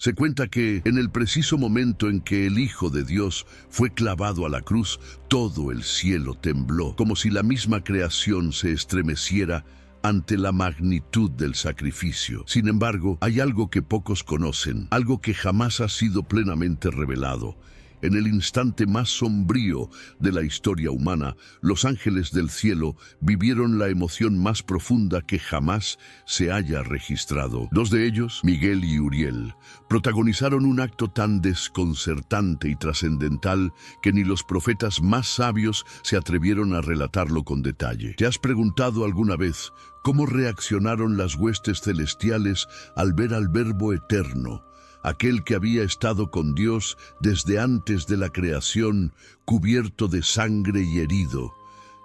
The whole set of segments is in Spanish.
Se cuenta que, en el preciso momento en que el Hijo de Dios fue clavado a la cruz, todo el cielo tembló, como si la misma creación se estremeciera ante la magnitud del sacrificio. Sin embargo, hay algo que pocos conocen, algo que jamás ha sido plenamente revelado. En el instante más sombrío de la historia humana, los ángeles del cielo vivieron la emoción más profunda que jamás se haya registrado. Dos de ellos, Miguel y Uriel, protagonizaron un acto tan desconcertante y trascendental que ni los profetas más sabios se atrevieron a relatarlo con detalle. ¿Te has preguntado alguna vez cómo reaccionaron las huestes celestiales al ver al Verbo eterno, aquel que había estado con Dios desde antes de la creación, cubierto de sangre y herido,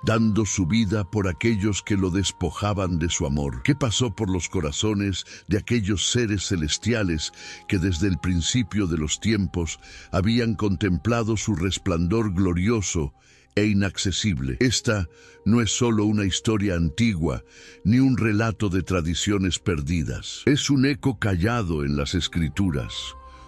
dando su vida por aquellos que lo despojaban de su amor? ¿Qué pasó por los corazones de aquellos seres celestiales que desde el principio de los tiempos habían contemplado su resplandor glorioso e inaccesible? Esta no es solo una historia antigua, ni un relato de tradiciones perdidas. Es un eco callado en las Escrituras,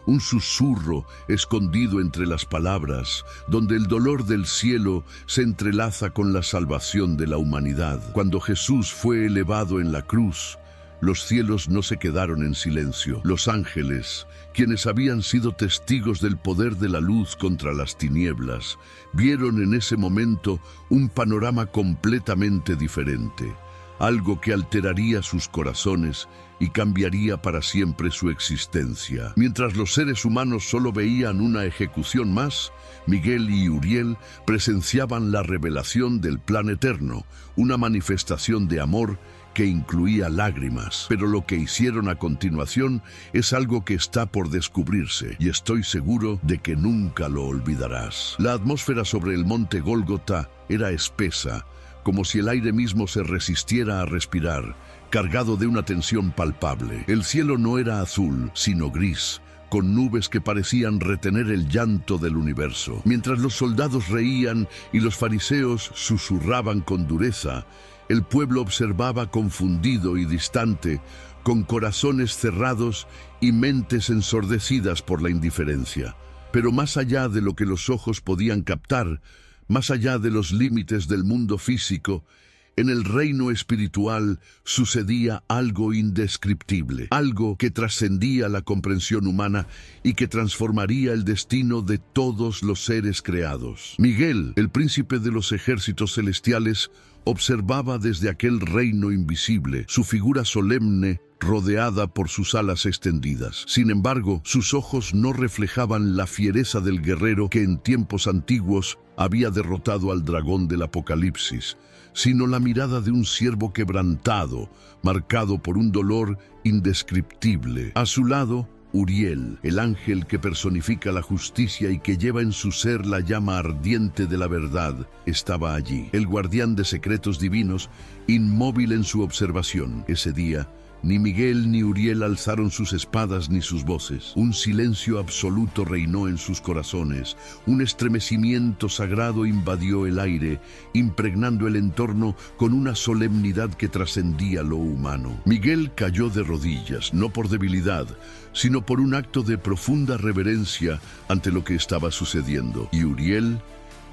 un susurro escondido entre las palabras, donde el dolor del cielo se entrelaza con la salvación de la humanidad. Cuando Jesús fue elevado en la cruz, los cielos no se quedaron en silencio. Los ángeles, quienes habían sido testigos del poder de la luz contra las tinieblas, vieron en ese momento un panorama completamente diferente, algo que alteraría sus corazones y cambiaría para siempre su existencia. Mientras los seres humanos solo veían una ejecución más, Miguel y Uriel presenciaban la revelación del plan eterno, una manifestación de amor que incluía lágrimas. Pero lo que hicieron a continuación es algo que está por descubrirse, y estoy seguro de que nunca lo olvidarás. La atmósfera sobre el monte Gólgota era espesa, como si el aire mismo se resistiera a respirar, cargado de una tensión palpable. El cielo no era azul, sino gris, con nubes que parecían retener el llanto del universo. Mientras los soldados reían y los fariseos susurraban con dureza, el pueblo observaba confundido y distante, con corazones cerrados y mentes ensordecidas por la indiferencia. Pero más allá de lo que los ojos podían captar, más allá de los límites del mundo físico, en el reino espiritual sucedía algo indescriptible, algo que trascendía la comprensión humana y que transformaría el destino de todos los seres creados. Miguel, el príncipe de los ejércitos celestiales, observaba desde aquel reino invisible, su figura solemne rodeada por sus alas extendidas. Sin embargo, sus ojos no reflejaban la fiereza del guerrero que en tiempos antiguos había derrotado al dragón del Apocalipsis, sino la mirada de un siervo quebrantado, marcado por un dolor indescriptible. A su lado, Uriel, el ángel que personifica la justicia y que lleva en su ser la llama ardiente de la verdad, estaba allí, el guardián de secretos divinos, inmóvil en su observación. Ese día, ni Miguel ni Uriel alzaron sus espadas ni sus voces. Un silencio absoluto reinó en sus corazones. Un estremecimiento sagrado invadió el aire, impregnando el entorno con una solemnidad que trascendía lo humano. Miguel cayó de rodillas, no por debilidad, sino por un acto de profunda reverencia ante lo que estaba sucediendo. Y Uriel,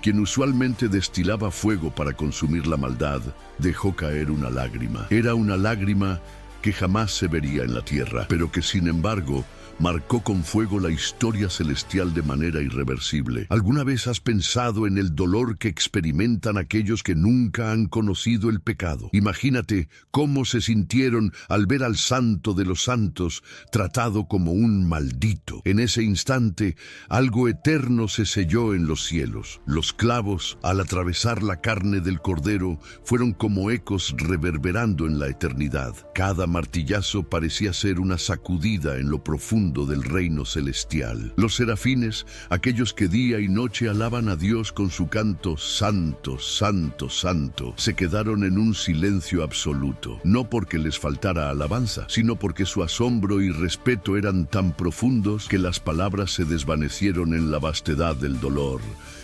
quien usualmente destilaba fuego para consumir la maldad, dejó caer una lágrima. Era una lágrima que jamás se vería en la tierra, pero que sin embargo marcó con fuego la historia celestial de manera irreversible. ¿Alguna vez has pensado en el dolor que experimentan aquellos que nunca han conocido el pecado? Imagínate cómo se sintieron al ver al Santo de los Santos tratado como un maldito. En ese instante, algo eterno se selló en los cielos. Los clavos, al atravesar la carne del Cordero, fueron como ecos reverberando en la eternidad. Cada martillazo parecía ser una sacudida en lo profundo del reino celestial. Los serafines, aquellos que día y noche alaban a Dios con su canto Santo, Santo, Santo, se quedaron en un silencio absoluto, no porque les faltara alabanza, sino porque su asombro y respeto eran tan profundos que las palabras se desvanecieron en la vastedad del dolor.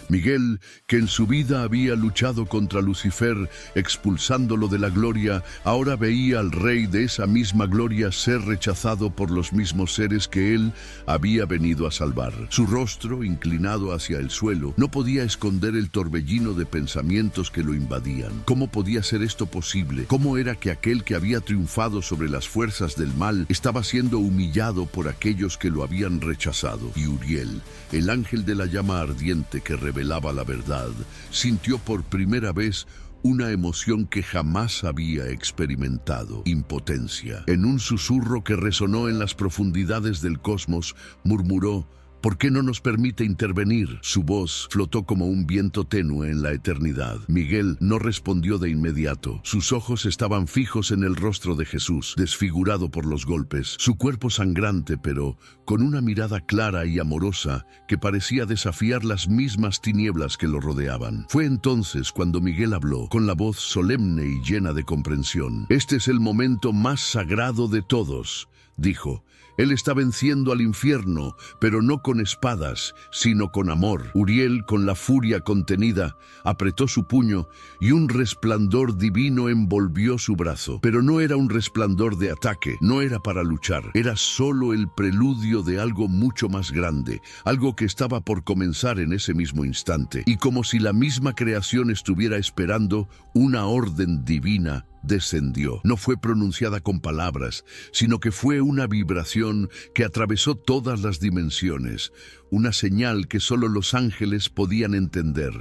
Miguel, que en su vida había luchado contra Lucifer, expulsándolo de la gloria, ahora veía al rey de esa misma gloria ser rechazado por los mismos seres almas que él había venido a salvar. Su rostro, inclinado hacia el suelo, no podía esconder el torbellino de pensamientos que lo invadían. ¿Cómo podía ser esto posible? ¿Cómo era que aquel que había triunfado sobre las fuerzas del mal estaba siendo humillado por aquellos que lo habían rechazado? Y Uriel, el ángel de la llama ardiente que revelaba la verdad, sintió por primera vez una emoción que jamás había experimentado: impotencia. En un susurro que resonó en las profundidades del cosmos, murmuró: ¿por qué no nos permite intervenir? Su voz flotó como un viento tenue en la eternidad. Miguel no respondió de inmediato. Sus ojos estaban fijos en el rostro de Jesús, desfigurado por los golpes, su cuerpo sangrante, pero con una mirada clara y amorosa que parecía desafiar las mismas tinieblas que lo rodeaban. Fue entonces cuando Miguel habló, con la voz solemne y llena de comprensión. «Este es el momento más sagrado de todos», dijo. «Él está venciendo al infierno, pero no con espadas, sino con amor». Uriel, con la furia contenida, apretó su puño y un resplandor divino envolvió su brazo. Pero no era un resplandor de ataque, no era para luchar. Era solo el preludio de algo mucho más grande, algo que estaba por comenzar en ese mismo instante. Y como si la misma creación estuviera esperando, una orden divina descendió. No fue pronunciada con palabras, sino que fue una vibración que atravesó todas las dimensiones, una señal que solo los ángeles podían entender,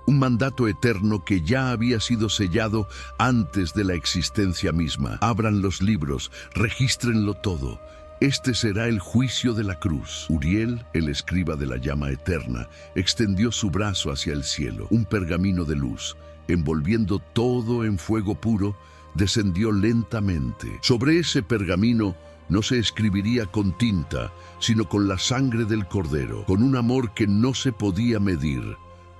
un mandato eterno que ya había sido sellado antes de la existencia misma. Abran los libros, regístrenlo todo. Este será el juicio de la cruz. Uriel, el escriba de la llama eterna, extendió su brazo hacia el cielo. Un pergamino de luz, envolviendo todo en fuego puro, descendió lentamente. Sobre ese pergamino no se escribiría con tinta, sino con la sangre del Cordero, con un amor que no se podía medir,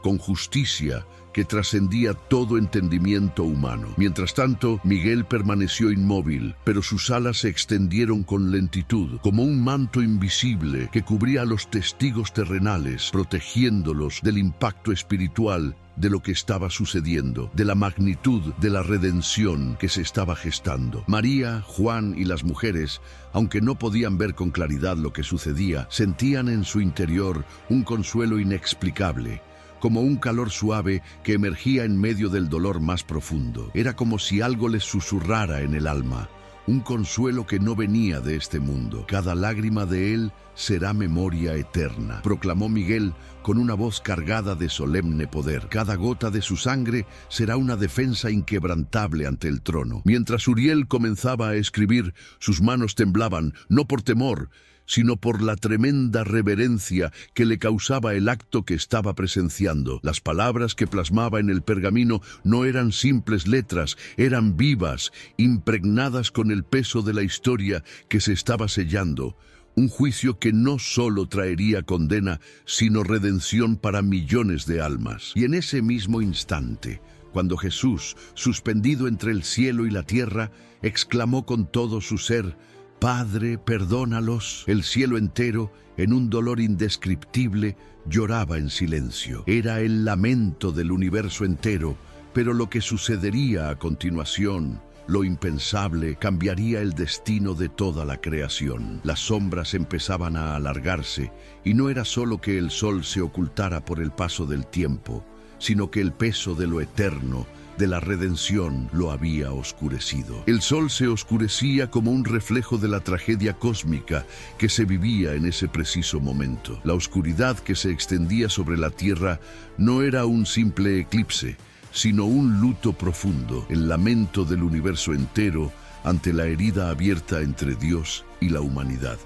con justicia que trascendía todo entendimiento humano. Mientras tanto, Miguel permaneció inmóvil, pero sus alas se extendieron con lentitud, como un manto invisible que cubría a los testigos terrenales, protegiéndolos del impacto espiritual de lo que estaba sucediendo, de la magnitud de la redención que se estaba gestando. María, Juan y las mujeres, aunque no podían ver con claridad lo que sucedía, sentían en su interior un consuelo inexplicable, como un calor suave que emergía en medio del dolor más profundo. Era como si algo les susurrara en el alma, un consuelo que no venía de este mundo. «Cada lágrima de él será memoria eterna», proclamó Miguel con una voz cargada de solemne poder. «Cada gota de su sangre será una defensa inquebrantable ante el trono». Mientras Uriel comenzaba a escribir, sus manos temblaban, no por temor, sino por la tremenda reverencia que le causaba el acto que estaba presenciando. Las palabras que plasmaba en el pergamino no eran simples letras, eran vivas, impregnadas con el peso de la historia que se estaba sellando. Un juicio que no solo traería condena, sino redención para millones de almas. Y en ese mismo instante, cuando Jesús, suspendido entre el cielo y la tierra, exclamó con todo su ser: «Padre, perdónalos», el cielo entero, en un dolor indescriptible, lloraba en silencio. Era el lamento del universo entero, pero lo que sucedería a continuación, lo impensable, cambiaría el destino de toda la creación. Las sombras empezaban a alargarse, y no era solo que el sol se ocultara por el paso del tiempo, sino que el peso de lo eterno, de la redención, lo había oscurecido. El sol se oscurecía como un reflejo de la tragedia cósmica que se vivía en ese preciso momento. La oscuridad que se extendía sobre la tierra no era un simple eclipse, sino un luto profundo, el lamento del universo entero ante la herida abierta entre Dios y la humanidad.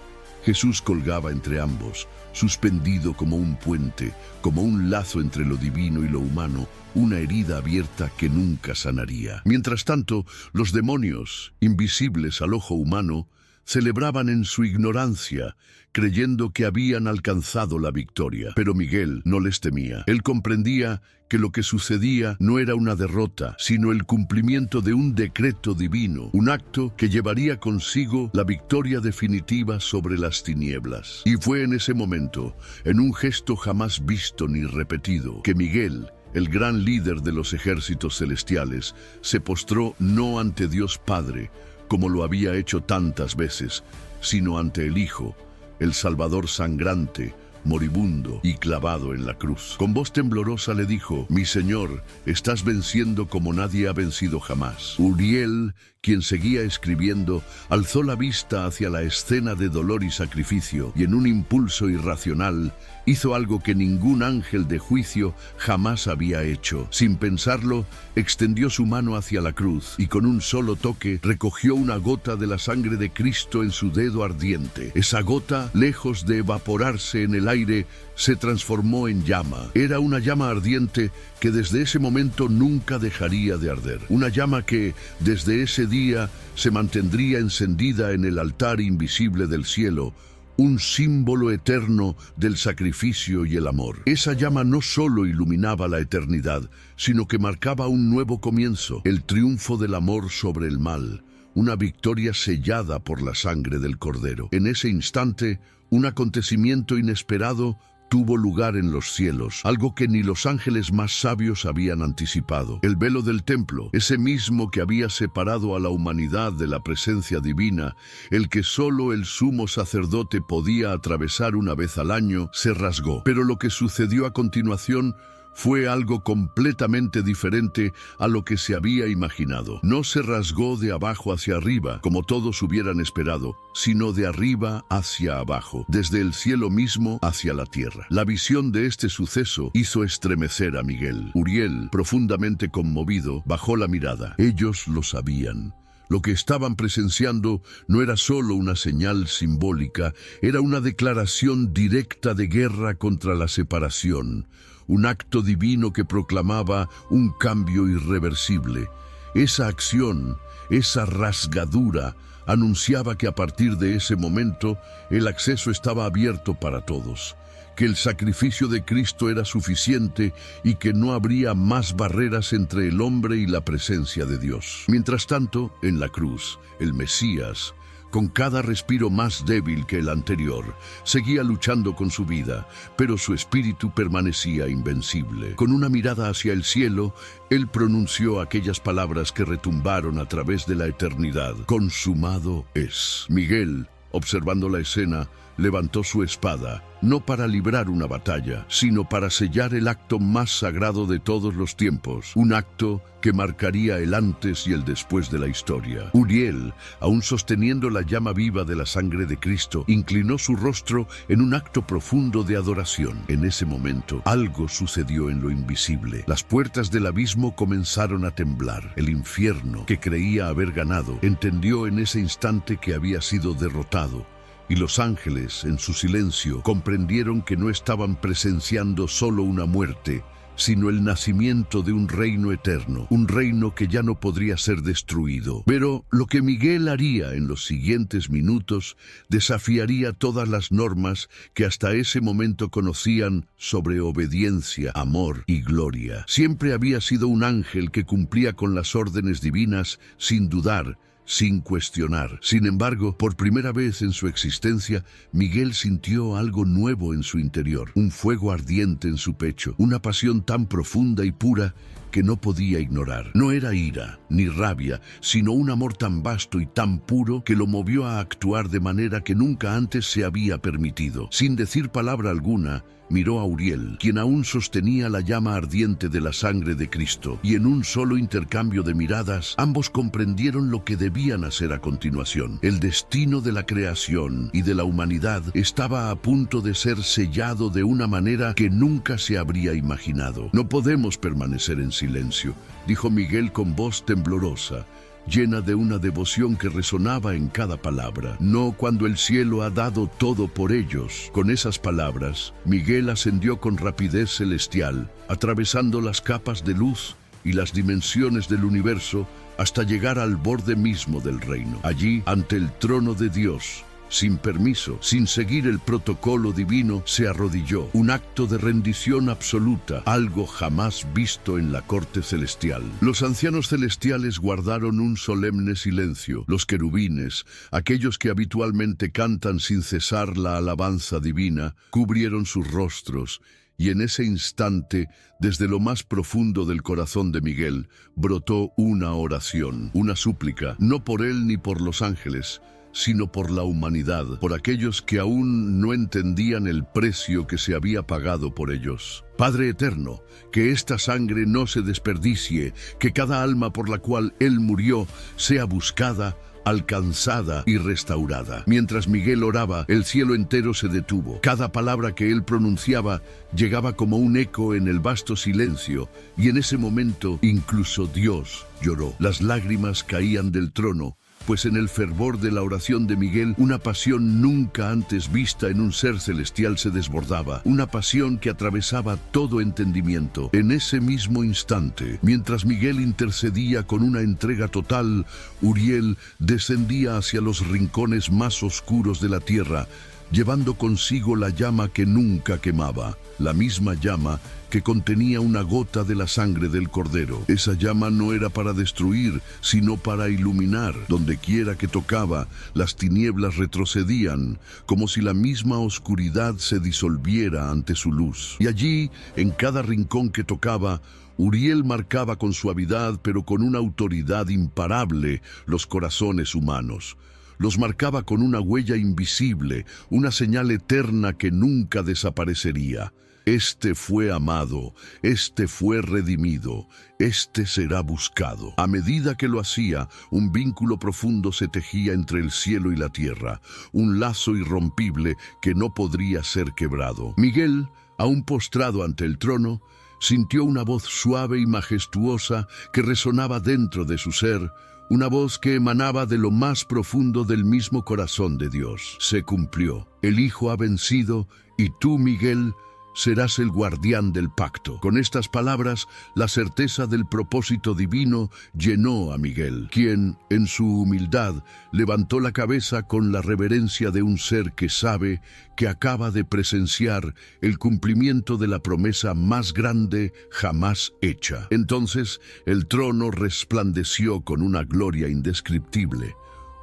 Jesús colgaba entre ambos, suspendido como un puente, como un lazo entre lo divino y lo humano, una herida abierta que nunca sanaría. Mientras tanto, los demonios, invisibles al ojo humano, celebraban en su ignorancia, creyendo que habían alcanzado la victoria. Pero Miguel no les temía. Él comprendía que lo que sucedía no era una derrota, sino el cumplimiento de un decreto divino, un acto que llevaría consigo la victoria definitiva sobre las tinieblas. Y fue en ese momento, en un gesto jamás visto ni repetido, que Miguel, el gran líder de los ejércitos celestiales, se postró no ante Dios Padre, como lo había hecho tantas veces, sino ante el Hijo, el Salvador sangrante, moribundo y clavado en la cruz. Con voz temblorosa le dijo: «Mi Señor, estás venciendo como nadie ha vencido jamás». Uriel, quien seguía escribiendo, alzó la vista hacia la escena de dolor y sacrificio y en un impulso irracional hizo algo que ningún ángel de juicio jamás había hecho. Sin pensarlo, extendió su mano hacia la cruz y con un solo toque recogió una gota de la sangre de Cristo en su dedo ardiente. Esa gota, lejos de evaporarse en el aire, se transformó en llama. Era una llama ardiente que desde ese momento nunca dejaría de arder. Una llama que, desde ese día, se mantendría encendida en el altar invisible del cielo, un símbolo eterno del sacrificio y el amor. Esa llama no solo iluminaba la eternidad, sino que marcaba un nuevo comienzo, el triunfo del amor sobre el mal, una victoria sellada por la sangre del Cordero. En ese instante, un acontecimiento inesperado tuvo lugar en los cielos, algo que ni los ángeles más sabios habían anticipado. El velo del templo, ese mismo que había separado a la humanidad de la presencia divina, el que solo el sumo sacerdote podía atravesar una vez al año, se rasgó. Pero lo que sucedió a continuación fue algo completamente diferente a lo que se había imaginado. No se rasgó de abajo hacia arriba, como todos hubieran esperado, sino de arriba hacia abajo, desde el cielo mismo hacia la tierra. La visión de este suceso hizo estremecer a Miguel. Uriel, profundamente conmovido, bajó la mirada. Ellos lo sabían. Lo que estaban presenciando no era solo una señal simbólica, era una declaración directa de guerra contra la separación, un acto divino que proclamaba un cambio irreversible. Esa acción, esa rasgadura, anunciaba que a partir de ese momento el acceso estaba abierto para todos, que el sacrificio de Cristo era suficiente y que no habría más barreras entre el hombre y la presencia de Dios. Mientras tanto, en la cruz, el Mesías, con cada respiro más débil que el anterior, seguía luchando con su vida, pero su espíritu permanecía invencible. Con una mirada hacia el cielo, él pronunció aquellas palabras que retumbaron a través de la eternidad: «Consumado es». Miguel, observando la escena, levantó su espada, no para librar una batalla, sino para sellar el acto más sagrado de todos los tiempos, un acto que marcaría el antes y el después de la historia. Uriel, aún sosteniendo la llama viva de la sangre de Cristo, inclinó su rostro en un acto profundo de adoración. En ese momento, algo sucedió en lo invisible. Las puertas del abismo comenzaron a temblar. El infierno, que creía haber ganado, entendió en ese instante que había sido derrotado. Y los ángeles, en su silencio, comprendieron que no estaban presenciando solo una muerte, sino el nacimiento de un reino eterno, un reino que ya no podría ser destruido. Pero lo que Miguel haría en los siguientes minutos desafiaría todas las normas que hasta ese momento conocían sobre obediencia, amor y gloria. Siempre había sido un ángel que cumplía con las órdenes divinas sin dudar, sin cuestionar. Sin embargo, por primera vez en su existencia, Miguel sintió algo nuevo en su interior, un fuego ardiente en su pecho, una pasión tan profunda y pura que no podía ignorar. No era ira ni rabia, sino un amor tan vasto y tan puro que lo movió a actuar de manera que nunca antes se había permitido. Sin decir palabra alguna, miró a Uriel, quien aún sostenía la llama ardiente de la sangre de Cristo, y en un solo intercambio de miradas, ambos comprendieron lo que debían hacer a continuación. El destino de la creación y de la humanidad estaba a punto de ser sellado de una manera que nunca se habría imaginado. «No podemos permanecer en silencio», dijo Miguel con voz temblorosa, llena de una devoción que resonaba en cada palabra. «No cuando el cielo ha dado todo por ellos». Con esas palabras, Miguel ascendió con rapidez celestial, atravesando las capas de luz y las dimensiones del universo hasta llegar al borde mismo del reino. Allí, ante el trono de Dios, sin permiso, sin seguir el protocolo divino, se arrodilló, un acto de rendición absoluta, algo jamás visto en la corte celestial. Los ancianos celestiales guardaron un solemne silencio. Los querubines, aquellos que habitualmente cantan sin cesar la alabanza divina, cubrieron sus rostros, y en ese instante, desde lo más profundo del corazón de Miguel, brotó una oración, una súplica, no por él ni por los ángeles, sino por la humanidad, por aquellos que aún no entendían el precio que se había pagado por ellos. Padre eterno, que esta sangre no se desperdicie, que cada alma por la cual Él murió sea buscada, alcanzada y restaurada. Mientras Miguel oraba, el cielo entero se detuvo. Cada palabra que él pronunciaba llegaba como un eco en el vasto silencio, y en ese momento incluso Dios lloró. Las lágrimas caían del trono, pues en el fervor de la oración de Miguel, una pasión nunca antes vista en un ser celestial se desbordaba, una pasión que atravesaba todo entendimiento. En ese mismo instante, mientras Miguel intercedía con una entrega total, Uriel descendía hacia los rincones más oscuros de la tierra, llevando consigo la llama que nunca quemaba, la misma llama que contenía una gota de la sangre del Cordero. Esa llama no era para destruir, sino para iluminar. Donde quiera que tocaba, las tinieblas retrocedían, como si la misma oscuridad se disolviera ante su luz. Y allí, en cada rincón que tocaba, Uriel marcaba con suavidad, pero con una autoridad imparable, los corazones humanos. Los marcaba con una huella invisible, una señal eterna que nunca desaparecería. Este fue amado, este fue redimido, este será buscado. A medida que lo hacía, un vínculo profundo se tejía entre el cielo y la tierra, un lazo irrompible que no podría ser quebrado. Miguel, aún postrado ante el trono, sintió una voz suave y majestuosa que resonaba dentro de su ser, una voz que emanaba de lo más profundo del mismo corazón de Dios. Se cumplió. El Hijo ha vencido y tú, Miguel, serás el guardián del pacto. Con estas palabras, la certeza del propósito divino llenó a Miguel, quien, en su humildad, levantó la cabeza con la reverencia de un ser que sabe que acaba de presenciar el cumplimiento de la promesa más grande jamás hecha. Entonces, el trono resplandeció con una gloria indescriptible.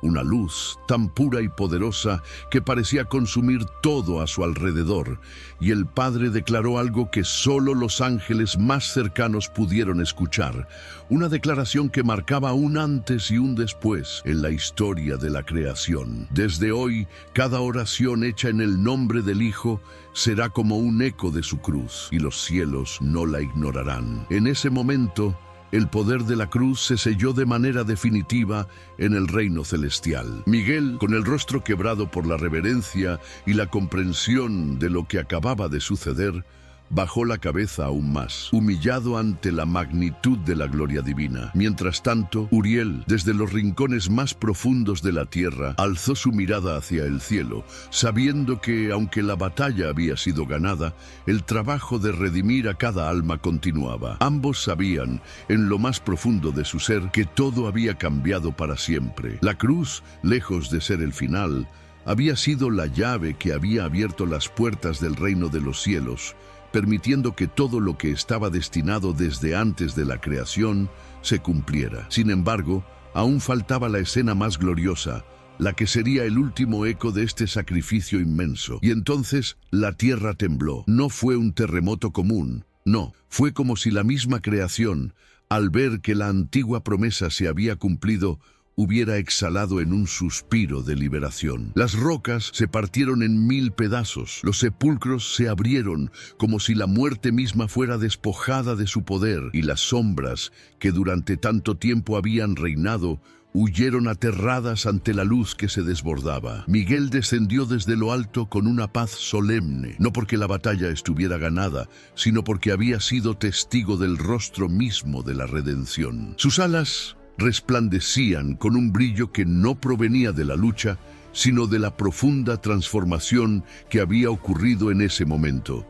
Una luz tan pura y poderosa que parecía consumir todo a su alrededor, y el Padre declaró algo que solo los ángeles más cercanos pudieron escuchar, una declaración que marcaba un antes y un después en la historia de la creación. Desde hoy, cada oración hecha en el nombre del Hijo será como un eco de su cruz, y los cielos no la ignorarán. En ese momento, el poder de la cruz se selló de manera definitiva en el reino celestial. Miguel, con el rostro quebrado por la reverencia y la comprensión de lo que acababa de suceder, bajó la cabeza aún más, humillado ante la magnitud de la gloria divina. Mientras tanto, Uriel, desde los rincones más profundos de la tierra, alzó su mirada hacia el cielo, sabiendo que, aunque la batalla había sido ganada, el trabajo de redimir a cada alma continuaba. Ambos sabían, en lo más profundo de su ser, que todo había cambiado para siempre. La cruz, lejos de ser el final, había sido la llave que había abierto las puertas del reino de los cielos, permitiendo que todo lo que estaba destinado desde antes de la creación se cumpliera. Sin embargo, aún faltaba la escena más gloriosa, la que sería el último eco de este sacrificio inmenso. Y entonces la tierra tembló. No fue un terremoto común, no, fue como si la misma creación, al ver que la antigua promesa se había cumplido, hubiera exhalado en un suspiro de liberación. Las rocas se partieron en 1000 pedazos, los sepulcros se abrieron como si la muerte misma fuera despojada de su poder, y las sombras que durante tanto tiempo habían reinado huyeron aterradas ante la luz que se desbordaba. Miguel descendió desde lo alto con una paz solemne, no porque la batalla estuviera ganada, sino porque había sido testigo del rostro mismo de la redención. Sus alas resplandecían con un brillo que no provenía de la lucha, sino de la profunda transformación que había ocurrido en ese momento.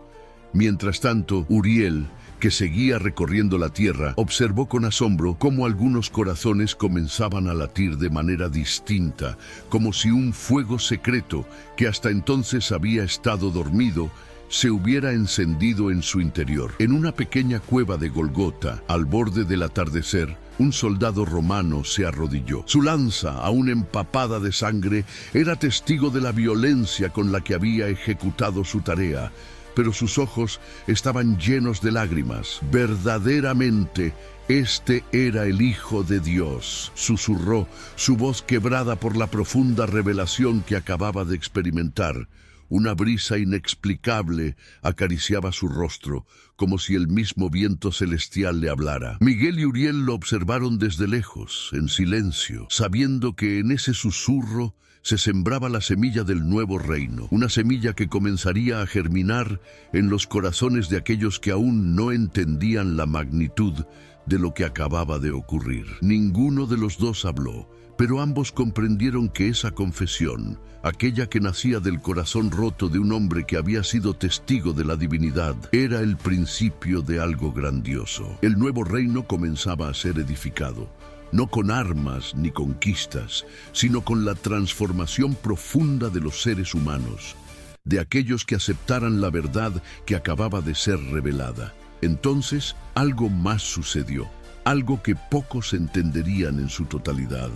Mientras tanto, Uriel, que seguía recorriendo la tierra, observó con asombro cómo algunos corazones comenzaban a latir de manera distinta, como si un fuego secreto, que hasta entonces había estado dormido, se hubiera encendido en su interior. En una pequeña cueva de Golgota, al borde del atardecer, un soldado romano se arrodilló. Su lanza, aún empapada de sangre, era testigo de la violencia con la que había ejecutado su tarea, pero sus ojos estaban llenos de lágrimas. Verdaderamente, este era el Hijo de Dios, susurró, su voz quebrada por la profunda revelación que acababa de experimentar. Una brisa inexplicable acariciaba su rostro, como si el mismo viento celestial le hablara. Miguel y Uriel lo observaron desde lejos, en silencio, sabiendo que en ese susurro se sembraba la semilla del nuevo reino, una semilla que comenzaría a germinar en los corazones de aquellos que aún no entendían la magnitud de lo que acababa de ocurrir. Ninguno de los dos habló, pero ambos comprendieron que esa confesión, aquella que nacía del corazón roto de un hombre que había sido testigo de la divinidad, era el principio de algo grandioso. El nuevo reino comenzaba a ser edificado, no con armas ni conquistas, sino con la transformación profunda de los seres humanos, de aquellos que aceptaran la verdad que acababa de ser revelada. Entonces, algo más sucedió, algo que pocos entenderían en su totalidad.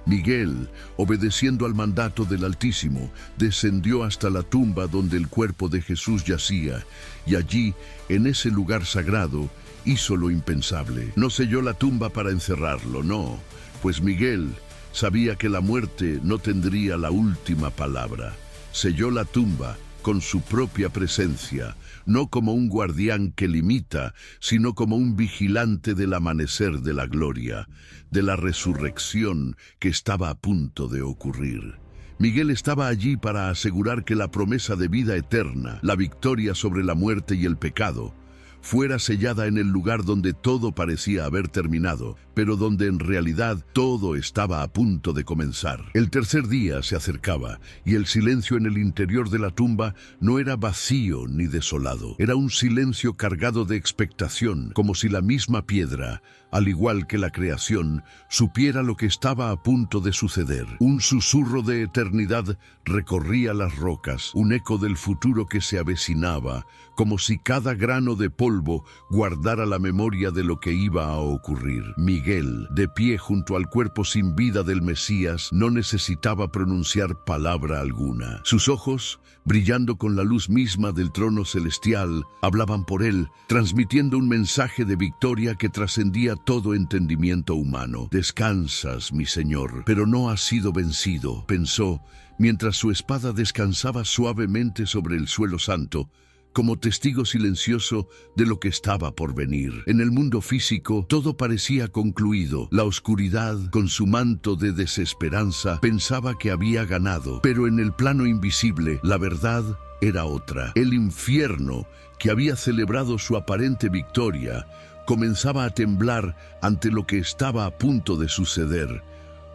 Miguel, obedeciendo al mandato del Altísimo, descendió hasta la tumba donde el cuerpo de Jesús yacía, y allí, en ese lugar sagrado, hizo lo impensable. No selló la tumba para encerrarlo, no, pues Miguel sabía que la muerte no tendría la última palabra. Selló la tumba con su propia presencia, no como un guardián que limita, sino como un vigilante del amanecer de la gloria, de la resurrección que estaba a punto de ocurrir. Miguel estaba allí para asegurar que la promesa de vida eterna, la victoria sobre la muerte y el pecado, fuera sellada en el lugar donde todo parecía haber terminado, pero donde en realidad todo estaba a punto de comenzar. El tercer día se acercaba, y el silencio en el interior de la tumba no era vacío ni desolado. Era un silencio cargado de expectación, como si la misma piedra, al igual que la creación, supiera lo que estaba a punto de suceder. Un susurro de eternidad recorría las rocas, un eco del futuro que se avecinaba, como si cada grano de polvo guardara la memoria de lo que iba a ocurrir. Miguel, de pie junto al cuerpo sin vida del Mesías, no necesitaba pronunciar palabra alguna. Sus ojos, brillando con la luz misma del trono celestial, hablaban por él, transmitiendo un mensaje de victoria que trascendía todo entendimiento humano. «Descansas, mi Señor, pero no has sido vencido», pensó, mientras su espada descansaba suavemente sobre el suelo santo, como testigo silencioso de lo que estaba por venir. En el mundo físico, todo parecía concluido. La oscuridad, con su manto de desesperanza, pensaba que había ganado. Pero en el plano invisible, la verdad era otra. El infierno, que había celebrado su aparente victoria, comenzaba a temblar ante lo que estaba a punto de suceder.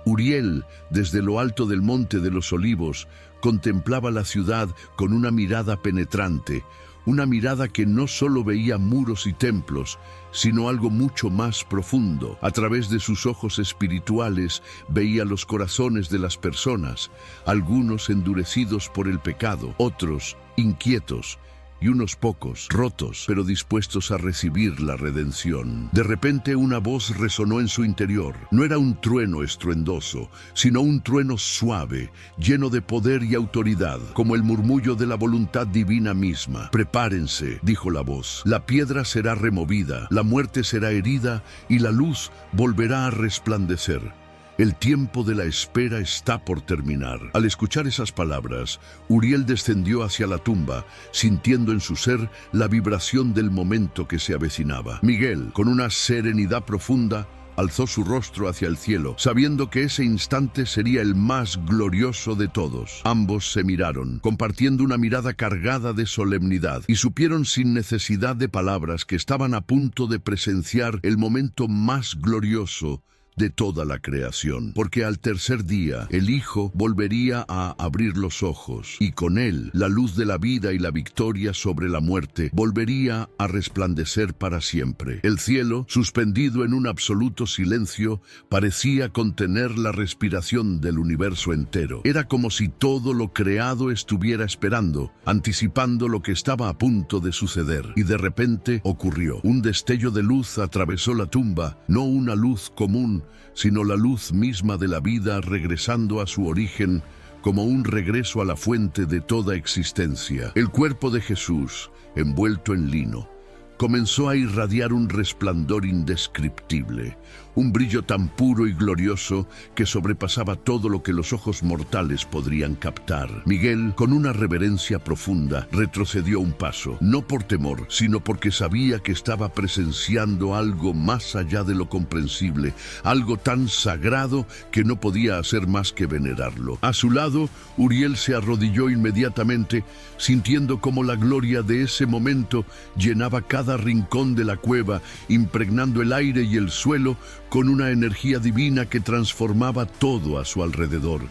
Uriel, desde lo alto del Monte de los Olivos, contemplaba la ciudad con una mirada penetrante, una mirada que no solo veía muros y templos, sino algo mucho más profundo. A través de sus ojos espirituales veía los corazones de las personas, algunos endurecidos por el pecado, otros inquietos, y unos pocos rotos, pero dispuestos a recibir la redención. De repente una voz resonó en su interior. No era un trueno estruendoso, sino un trueno suave, lleno de poder y autoridad, como el murmullo de la voluntad divina misma. «Prepárense», dijo la voz. «La piedra será removida, la muerte será herida y la luz volverá a resplandecer. El tiempo de la espera está por terminar». Al escuchar esas palabras, Uriel descendió hacia la tumba, sintiendo en su ser la vibración del momento que se avecinaba. Miguel, con una serenidad profunda, alzó su rostro hacia el cielo, sabiendo que ese instante sería el más glorioso de todos. Ambos se miraron, compartiendo una mirada cargada de solemnidad, y supieron sin necesidad de palabras que estaban a punto de presenciar el momento más glorioso de toda la creación, porque al tercer día el Hijo volvería a abrir los ojos, y con él la luz de la vida y la victoria sobre la muerte volvería a resplandecer para siempre. El cielo, suspendido en un absoluto silencio, parecía contener la respiración del universo entero. Era como si todo lo creado estuviera esperando, anticipando lo que estaba a punto de suceder. Y de repente ocurrió. Un destello de luz atravesó la tumba, no una luz común, sino la luz misma de la vida regresando a su origen como un regreso a la fuente de toda existencia. El cuerpo de Jesús, envuelto en lino, comenzó a irradiar un resplandor indescriptible, un brillo tan puro y glorioso que sobrepasaba todo lo que los ojos mortales podrían captar. Miguel, con una reverencia profunda, retrocedió un paso, no por temor, sino porque sabía que estaba presenciando algo más allá de lo comprensible, algo tan sagrado que no podía hacer más que venerarlo. A su lado, Uriel se arrodilló inmediatamente, sintiendo cómo la gloria de ese momento llenaba cada rincón de la cueva, impregnando el aire y el suelo con una energía divina que transformaba todo a su alrededor.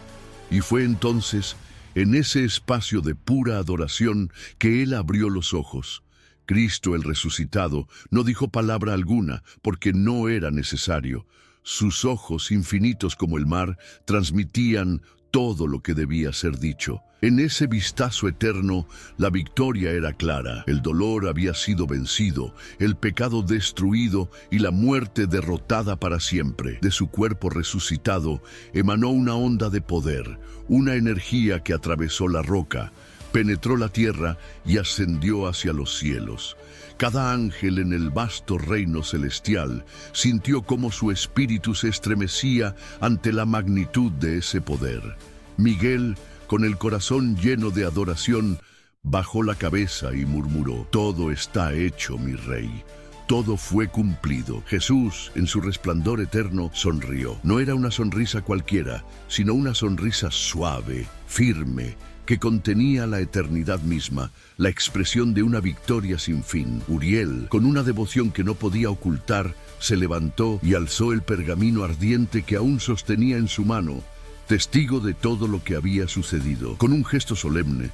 Y fue entonces, en ese espacio de pura adoración, que él abrió los ojos. Cristo el resucitado no dijo palabra alguna, porque no era necesario. Sus ojos, infinitos como el mar, transmitían todo lo que debía ser dicho. En ese vistazo eterno, la victoria era clara. El dolor había sido vencido, el pecado destruido y la muerte derrotada para siempre. De su cuerpo resucitado emanó una onda de poder, una energía que atravesó la roca, penetró la tierra y ascendió hacia los cielos. Cada ángel en el vasto reino celestial sintió cómo su espíritu se estremecía ante la magnitud de ese poder. Miguel, con el corazón lleno de adoración, bajó la cabeza y murmuró: «Todo está hecho, mi rey. Todo fue cumplido». Jesús, en su resplandor eterno, sonrió. No era una sonrisa cualquiera, sino una sonrisa suave, firme, que contenía la eternidad misma, la expresión de una victoria sin fin. Uriel, con una devoción que no podía ocultar, se levantó y alzó el pergamino ardiente que aún sostenía en su mano, testigo de todo lo que había sucedido. Con un gesto solemne,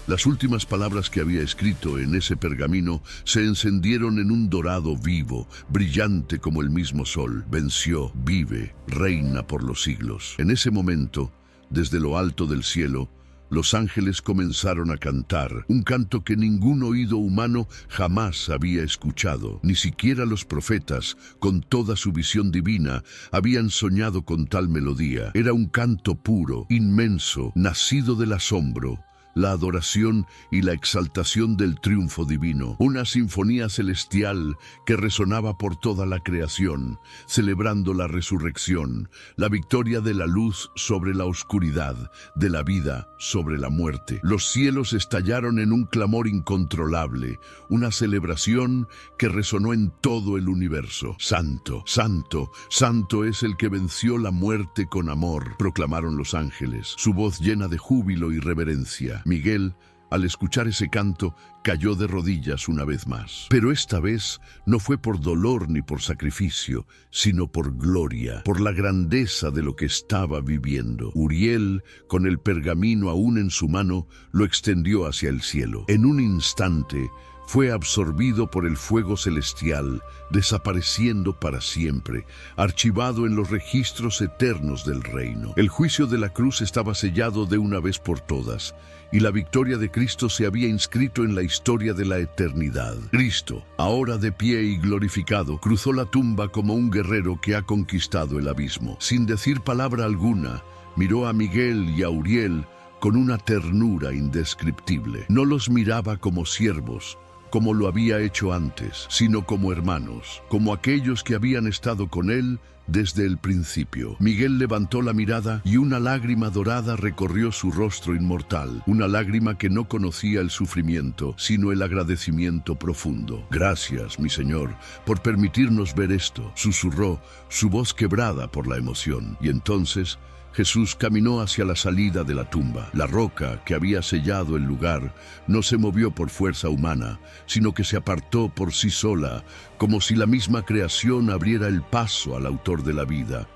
las últimas palabras que había escrito en ese pergamino se encendieron en un dorado vivo, brillante como el mismo sol. Venció, vive, reina por los siglos. En ese momento, desde lo alto del cielo, los ángeles comenzaron a cantar, un canto que ningún oído humano jamás había escuchado. Ni siquiera los profetas, con toda su visión divina, habían soñado con tal melodía. Era un canto puro, inmenso, nacido del asombro, la adoración y la exaltación del triunfo divino. Una sinfonía celestial que resonaba por toda la creación, celebrando la resurrección, la victoria de la luz sobre la oscuridad, de la vida sobre la muerte. Los cielos estallaron en un clamor incontrolable, una celebración que resonó en todo el universo. «Santo, santo, santo es el que venció la muerte con amor», proclamaron los ángeles, su voz llena de júbilo y reverencia. Miguel, al escuchar ese canto, cayó de rodillas una vez más. Pero esta vez no fue por dolor ni por sacrificio, sino por gloria, por la grandeza de lo que estaba viviendo. Uriel, con el pergamino aún en su mano, lo extendió hacia el cielo. En un instante, fue absorbido por el fuego celestial, desapareciendo para siempre, archivado en los registros eternos del reino. El juicio de la cruz estaba sellado de una vez por todas, y la victoria de Cristo se había inscrito en la historia de la eternidad. Cristo, ahora de pie y glorificado, cruzó la tumba como un guerrero que ha conquistado el abismo. Sin decir palabra alguna, miró a Miguel y a Uriel con una ternura indescriptible. No los miraba como siervos, como lo había hecho antes, sino como hermanos, como aquellos que habían estado con él desde el principio. Miguel levantó la mirada y una lágrima dorada recorrió su rostro inmortal, una lágrima que no conocía el sufrimiento, sino el agradecimiento profundo. «Gracias, mi Señor, por permitirnos ver esto», susurró, su voz quebrada por la emoción. Y entonces Jesús caminó hacia la salida de la tumba. La roca que había sellado el lugar no se movió por fuerza humana, sino que se apartó por sí sola, como si la misma creación abriera el paso al autor de la vida.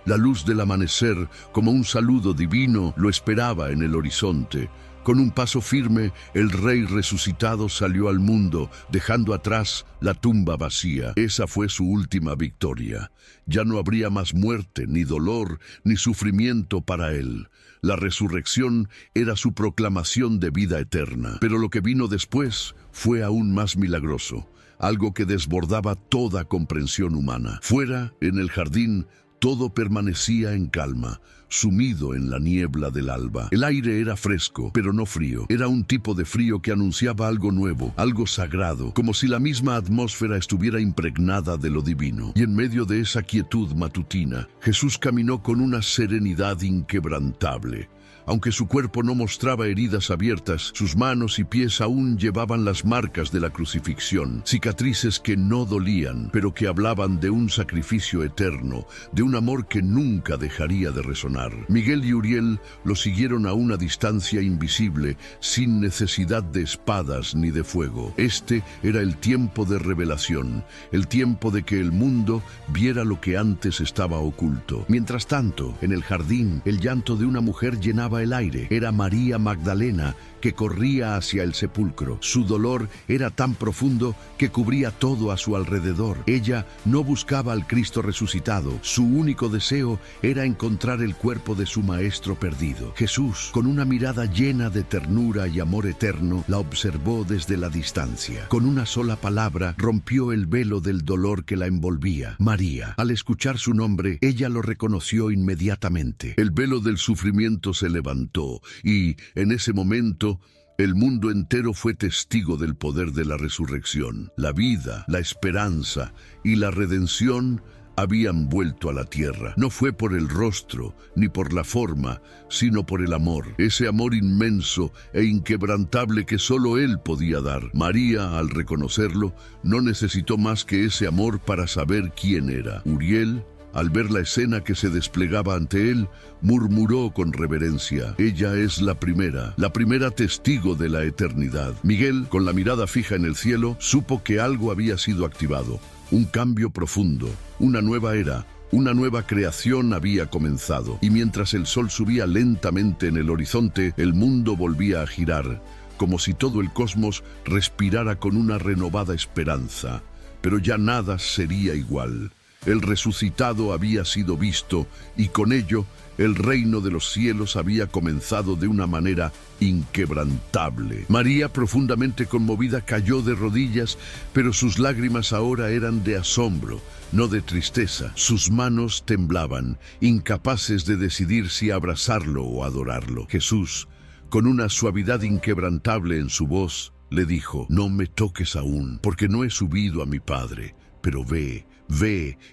La luz del amanecer, como un saludo divino, lo esperaba en el horizonte. Con un paso firme, el Rey resucitado salió al mundo, dejando atrás la tumba vacía. Esa fue su última victoria. Ya no habría más muerte, ni dolor, ni sufrimiento para él. La resurrección era su proclamación de vida eterna. Pero lo que vino después fue aún más milagroso, algo que desbordaba toda comprensión humana. Fuera, en el jardín, Todo permanecía en calma, sumido en la niebla del alba. El aire era fresco, pero no frío. Era un tipo de frío que anunciaba algo nuevo, algo sagrado, como si la misma atmósfera estuviera impregnada de lo divino. Y en medio de esa quietud matutina, Jesús caminó con una serenidad inquebrantable. Aunque su cuerpo no mostraba heridas abiertas, sus manos y pies aún llevaban las marcas de la crucifixión, cicatrices que no dolían, pero que hablaban de un sacrificio eterno, de un amor que nunca dejaría de resonar. Miguel y Uriel lo siguieron a una distancia invisible, sin necesidad de espadas ni de fuego. Este era el tiempo de revelación, el tiempo de que el mundo viera lo que antes estaba oculto. Mientras tanto, en el jardín, el llanto de una mujer llenaba el aire. Era María Magdalena, que corría hacia el sepulcro. Su dolor era tan profundo que cubría todo a su alrededor. Ella no buscaba al Cristo resucitado. Su único deseo era encontrar el cuerpo de su maestro perdido. Jesús, con una mirada llena de ternura y amor eterno, la observó desde la distancia. Con una sola palabra, rompió el velo del dolor que la envolvía. María. Al escuchar su nombre, ella lo reconoció inmediatamente. El velo del sufrimiento se levantó y, en ese momento, el mundo entero fue testigo del poder de la resurrección. La vida, la esperanza y la redención habían vuelto a la tierra. No fue por el rostro ni por la forma, sino por el amor. Ese amor inmenso e inquebrantable que solo Él podía dar. María, al reconocerlo, no necesitó más que ese amor para saber quién era. Uriel, al ver la escena que se desplegaba ante él, murmuró con reverencia: ella es la primera testigo de la eternidad. Miguel, con la mirada fija en el cielo, supo que algo había sido activado. Un cambio profundo, una nueva era, una nueva creación había comenzado. Y mientras el sol subía lentamente en el horizonte, el mundo volvía a girar, como si todo el cosmos respirara con una renovada esperanza. Pero ya nada sería igual. El resucitado había sido visto y con ello el reino de los cielos había comenzado de una manera inquebrantable. María, profundamente conmovida, cayó de rodillas, pero sus lágrimas ahora eran de asombro, no de tristeza. Sus manos temblaban, incapaces de decidir si abrazarlo o adorarlo. Jesús, con una suavidad inquebrantable en su voz, le dijo: no me toques aún, porque no he subido a mi Padre, pero ve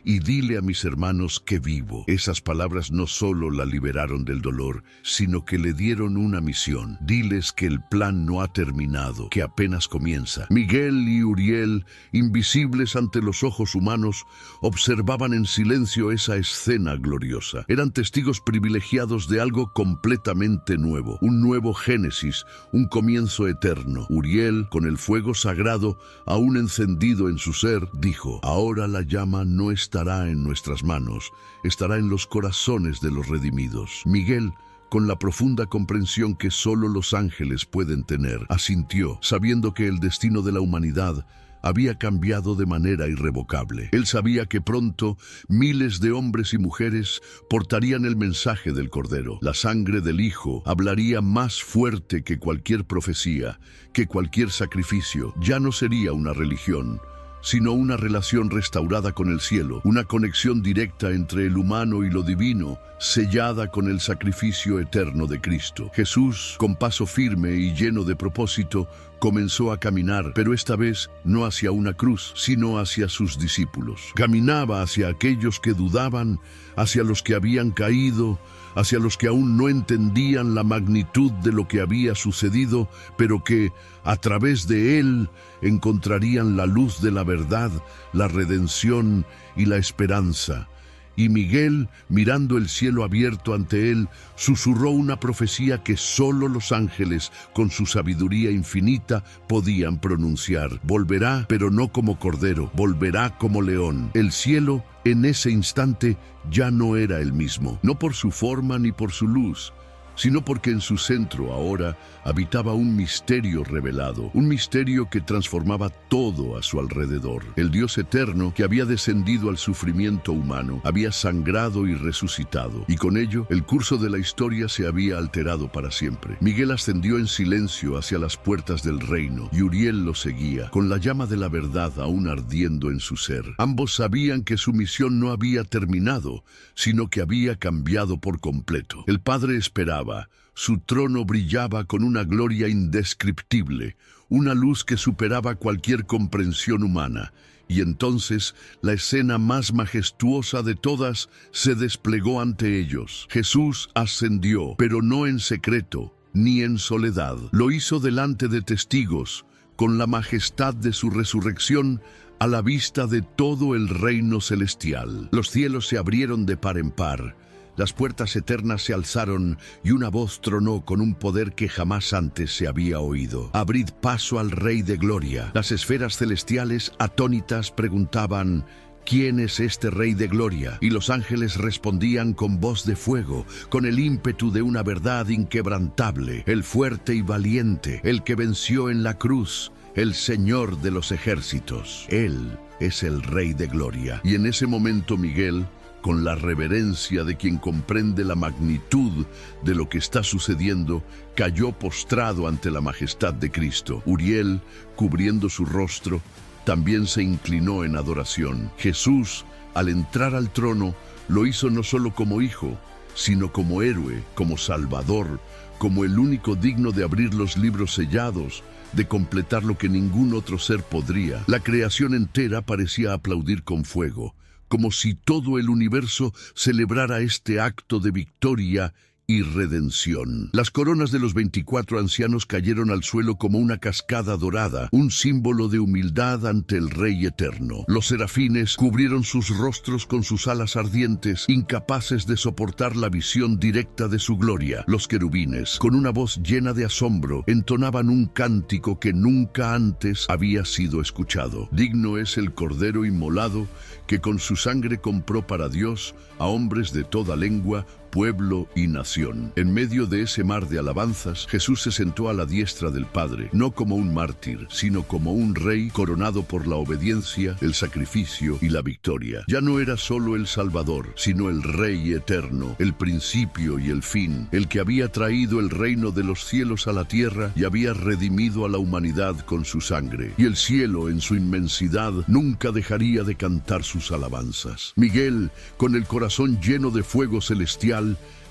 y dile a mis hermanos que vivo. Esas palabras no solo la liberaron del dolor, sino que le dieron una misión. Diles que el plan no ha terminado, que apenas comienza. Miguel y Uriel, invisibles ante los ojos humanos, observaban en silencio esa escena gloriosa. Eran testigos privilegiados de algo completamente nuevo, un nuevo Génesis, un comienzo eterno. Uriel, con el fuego sagrado aún encendido en su ser, dijo: ahora la llama no estará en nuestras manos, estará en los corazones de los redimidos. Miguel, con la profunda comprensión que solo los ángeles pueden tener, asintió, sabiendo que el destino de la humanidad había cambiado de manera irrevocable. Él sabía que pronto miles de hombres y mujeres portarían el mensaje del Cordero. La sangre del Hijo hablaría más fuerte que cualquier profecía, que cualquier sacrificio. Ya no sería una religión, sino una relación restaurada con el cielo, una conexión directa entre el humano y lo divino, sellada con el sacrificio eterno de Cristo. Jesús, con paso firme y lleno de propósito, comenzó a caminar, pero esta vez no hacia una cruz, sino hacia sus discípulos. Caminaba hacia aquellos que dudaban, hacia los que habían caído, hacia los que aún no entendían la magnitud de lo que había sucedido, pero que, a través de él, encontrarían la luz de la verdad, la redención y la esperanza. Y Miguel, mirando el cielo abierto ante él, susurró una profecía que solo los ángeles, con su sabiduría infinita, podían pronunciar. Volverá, pero no como cordero, volverá como león. El cielo, en ese instante, ya no era el mismo, no por su forma ni por su luz, sino porque en su centro ahora habitaba un misterio revelado, un misterio que transformaba todo a su alrededor. El Dios eterno que había descendido al sufrimiento humano, había sangrado y resucitado, y con ello el curso de la historia se había alterado para siempre. Miguel ascendió en silencio hacia las puertas del reino, y Uriel lo seguía, con la llama de la verdad aún ardiendo en su ser. Ambos sabían que su misión no había terminado, sino que había cambiado por completo. El Padre esperaba. Su trono brillaba con una gloria indescriptible, una luz que superaba cualquier comprensión humana. Y entonces la escena más majestuosa de todas se desplegó ante ellos. Jesús ascendió, pero no en secreto, ni en soledad. Lo hizo delante de testigos, con la majestad de su resurrección, a la vista de todo el reino celestial. Los cielos se abrieron de par en par. Las puertas eternas se alzaron y una voz tronó con un poder que jamás antes se había oído. Abrid paso al Rey de Gloria. Las esferas celestiales, atónitas, preguntaban: ¿quién es este Rey de Gloria? Y los ángeles respondían con voz de fuego, con el ímpetu de una verdad inquebrantable: el fuerte y valiente, el que venció en la cruz, el Señor de los ejércitos. Él es el Rey de Gloria. Y en ese momento Miguel, con la reverencia de quien comprende la magnitud de lo que está sucediendo, cayó postrado ante la majestad de Cristo. Uriel, cubriendo su rostro, también se inclinó en adoración. Jesús, al entrar al trono, lo hizo no solo como hijo, sino como héroe, como salvador, como el único digno de abrir los libros sellados, de completar lo que ningún otro ser podría. La creación entera parecía aplaudir con fuego, como si todo el universo celebrara este acto de victoria y redención. Las coronas de los 24 ancianos cayeron al suelo como una cascada dorada, un símbolo de humildad ante el Rey eterno. Los serafines cubrieron sus rostros con sus alas ardientes, incapaces de soportar la visión directa de su gloria. Los querubines, con una voz llena de asombro, entonaban un cántico que nunca antes había sido escuchado. Digno es el Cordero inmolado, que con su sangre compró para Dios a hombres de toda lengua, pueblo y nación. En medio de ese mar de alabanzas, Jesús se sentó a la diestra del Padre, no como un mártir, sino como un rey coronado por la obediencia, el sacrificio y la victoria. Ya no era solo el Salvador, sino el Rey eterno, el principio y el fin, el que había traído el reino de los cielos a la tierra y había redimido a la humanidad con su sangre. Y el cielo, en su inmensidad, nunca dejaría de cantar sus alabanzas. Miguel, con el corazón lleno de fuego celestial,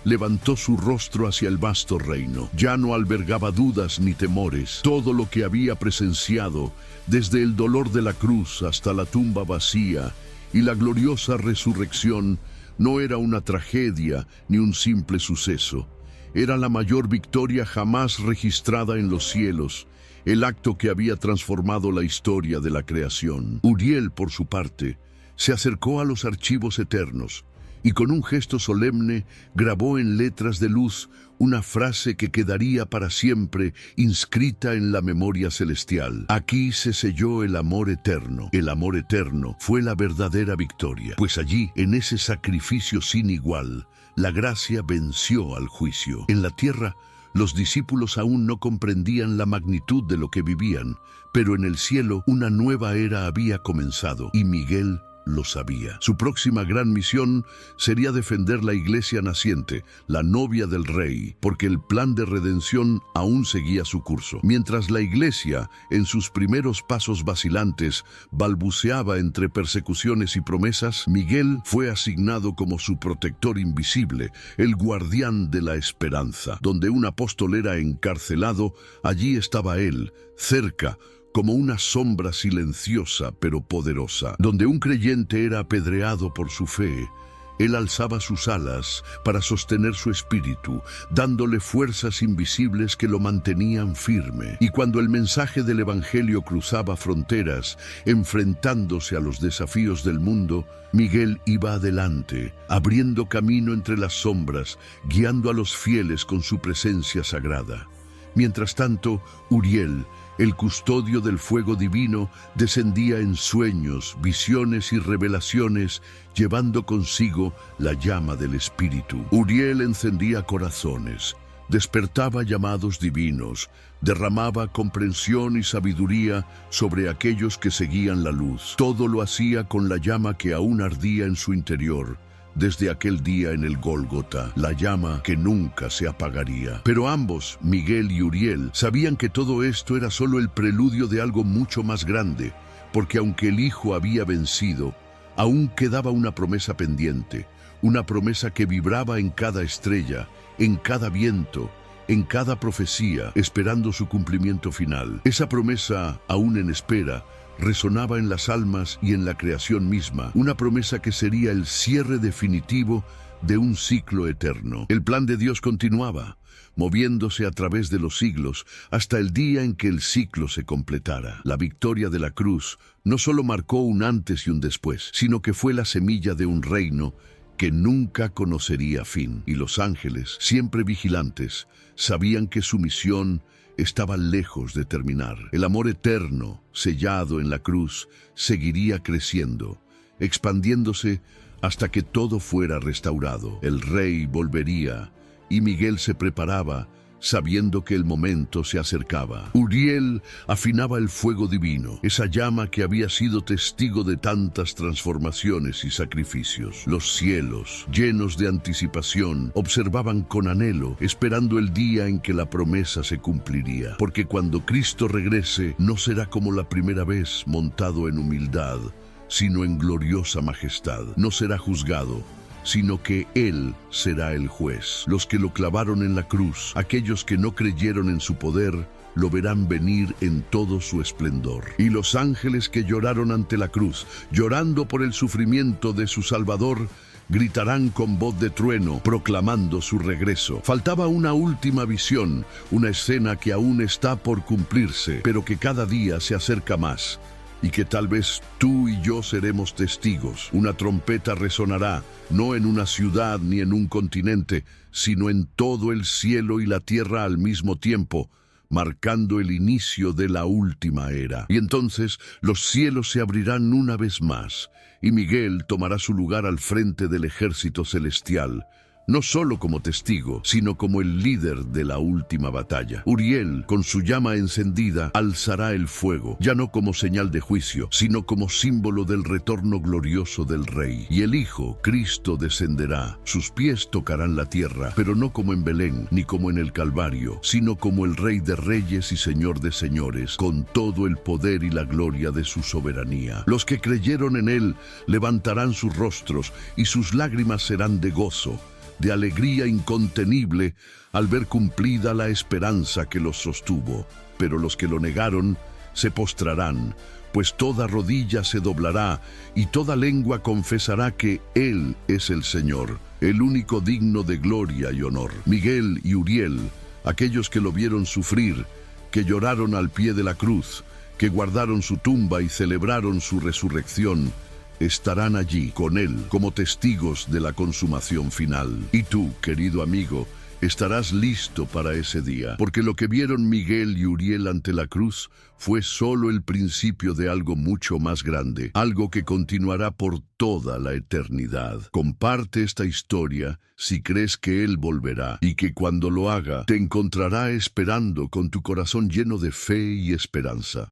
levantó su rostro hacia el vasto reino. Ya no albergaba dudas ni temores. Todo lo que había presenciado, desde el dolor de la cruz hasta la tumba vacía y la gloriosa resurrección, no era una tragedia ni un simple suceso. Era la mayor victoria jamás registrada en los cielos, el acto que había transformado la historia de la creación. Uriel, por su parte, se acercó a los archivos eternos y con un gesto solemne grabó en letras de luz una frase que quedaría para siempre inscrita en la memoria celestial. Aquí se selló el amor eterno. El amor eterno fue la verdadera victoria, pues allí, en ese sacrificio sin igual, la gracia venció al juicio. En la tierra, los discípulos aún no comprendían la magnitud de lo que vivían, pero en el cielo una nueva era había comenzado, y Miguel lo sabía. Su próxima gran misión sería defender la iglesia naciente, la novia del rey, porque el plan de redención aún seguía su curso. Mientras la iglesia, en sus primeros pasos vacilantes, balbuceaba entre persecuciones y promesas, Miguel fue asignado como su protector invisible, el guardián de la esperanza. Donde un apóstol era encarcelado, allí estaba él, cerca, como una sombra silenciosa pero poderosa. Donde un creyente era apedreado por su fe, él alzaba sus alas para sostener su espíritu, dándole fuerzas invisibles que lo mantenían firme. Y cuando el mensaje del Evangelio cruzaba fronteras, enfrentándose a los desafíos del mundo, Miguel iba adelante, abriendo camino entre las sombras, guiando a los fieles con su presencia sagrada. Mientras tanto, Uriel, el custodio del fuego divino, descendía en sueños, visiones y revelaciones, llevando consigo la llama del Espíritu. Uriel encendía corazones, despertaba llamados divinos, derramaba comprensión y sabiduría sobre aquellos que seguían la luz. Todo lo hacía con la llama que aún ardía en su interior, desde aquel día en el Gólgota, la llama que nunca se apagaría. Pero ambos, Miguel y Uriel, sabían que todo esto era solo el preludio de algo mucho más grande, porque aunque el Hijo había vencido, aún quedaba una promesa pendiente, una promesa que vibraba en cada estrella, en cada viento, en cada profecía, esperando su cumplimiento final. Esa promesa, aún en espera, resonaba en las almas y en la creación misma, una promesa que sería el cierre definitivo de un ciclo eterno. El plan de Dios continuaba, moviéndose a través de los siglos hasta el día en que el ciclo se completara. La victoria de la cruz no solo marcó un antes y un después, sino que fue la semilla de un reino que nunca conocería fin. Y los ángeles, siempre vigilantes, sabían que su misión estaba lejos de terminar. El amor eterno, sellado en la cruz, seguiría creciendo, expandiéndose hasta que todo fuera restaurado. El rey volvería, y Miguel se preparaba, sabiendo que el momento se acercaba. Uriel afinaba el fuego divino, esa llama que había sido testigo de tantas transformaciones y sacrificios. Los cielos, llenos de anticipación, observaban con anhelo, esperando el día en que la promesa se cumpliría. Porque cuando Cristo regrese, no será como la primera vez montado en humildad, sino en gloriosa majestad. No será juzgado, sino que Él será el juez. Los que lo clavaron en la cruz, aquellos que no creyeron en su poder, lo verán venir en todo su esplendor. Y los ángeles que lloraron ante la cruz, llorando por el sufrimiento de su Salvador, gritarán con voz de trueno, proclamando su regreso. Faltaba una última visión, una escena que aún está por cumplirse, pero que cada día se acerca más, y que tal vez tú y yo seremos testigos. Una trompeta resonará, no en una ciudad ni en un continente, sino en todo el cielo y la tierra al mismo tiempo, marcando el inicio de la última era. Y entonces los cielos se abrirán una vez más, y Miguel tomará su lugar al frente del ejército celestial, no solo como testigo, sino como el líder de la última batalla. Uriel, con su llama encendida, alzará el fuego, ya no como señal de juicio, sino como símbolo del retorno glorioso del Rey. Y el Hijo, Cristo, descenderá. Sus pies tocarán la tierra, pero no como en Belén, ni como en el Calvario, sino como el Rey de Reyes y Señor de Señores, con todo el poder y la gloria de su soberanía. Los que creyeron en Él levantarán sus rostros, y sus lágrimas serán de gozo, de alegría incontenible al ver cumplida la esperanza que los sostuvo. Pero los que lo negaron se postrarán, pues toda rodilla se doblará y toda lengua confesará que Él es el Señor, el único digno de gloria y honor. Miguel y Uriel, aquellos que lo vieron sufrir, que lloraron al pie de la cruz, que guardaron su tumba y celebraron su resurrección, estarán allí con Él como testigos de la consumación final. Y tú, querido amigo, estarás listo para ese día, porque lo que vieron Miguel y Uriel ante la cruz fue solo el principio de algo mucho más grande, algo que continuará por toda la eternidad. Comparte esta historia si crees que Él volverá, y que cuando lo haga te encontrará esperando con tu corazón lleno de fe y esperanza.